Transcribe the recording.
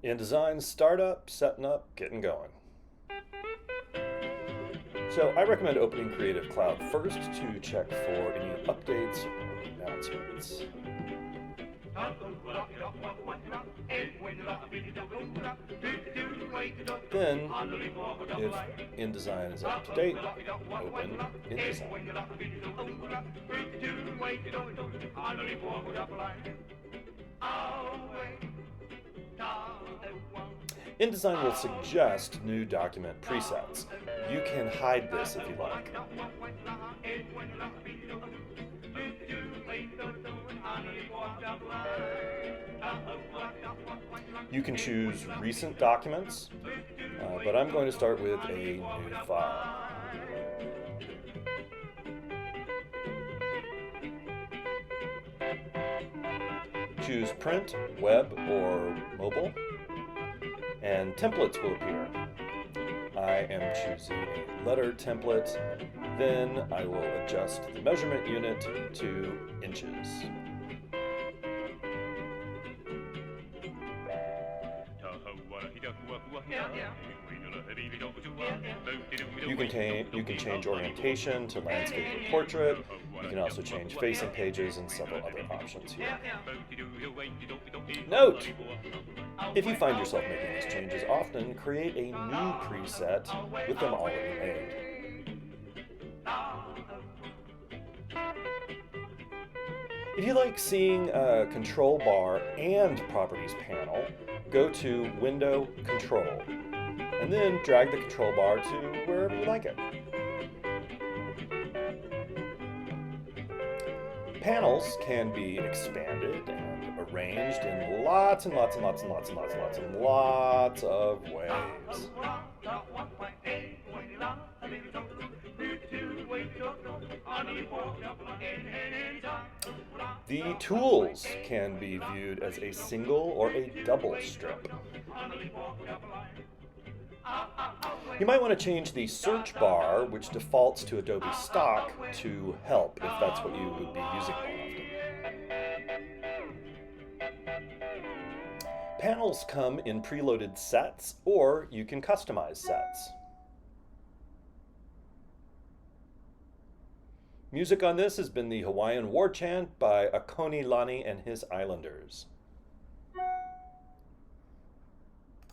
InDesign startup, setting up, getting going. So I recommend opening Creative Cloud first to check for any updates or announcements. Then, if InDesign is up to date, open InDesign. InDesign will suggest new document presets. You can hide this if you like. You can choose recent documents, but I'm going to start with a new file. Choose print, web, or mobile, and templates will appear. I am choosing a letter template, then I will adjust the measurement unit to inches. You can change orientation to landscape or portrait. You can also change facing pages and several other options here. Note! If you find yourself making these changes often, create a new preset with them already made. If you like seeing a control bar and properties panel, go to Window Control, and then drag the control bar to wherever you like it. Panels can be expanded and arranged in lots and lots and lots and lots and lots and lots and lots of ways. The tools can be viewed as a single or a double strip. You might want to change the search bar, which defaults to Adobe Stock, to Help if that's what you would be using more often. Panels come in preloaded sets, or you can customize sets. Music on this has been the Hawaiian War Chant by Akoni Lani and his Islanders.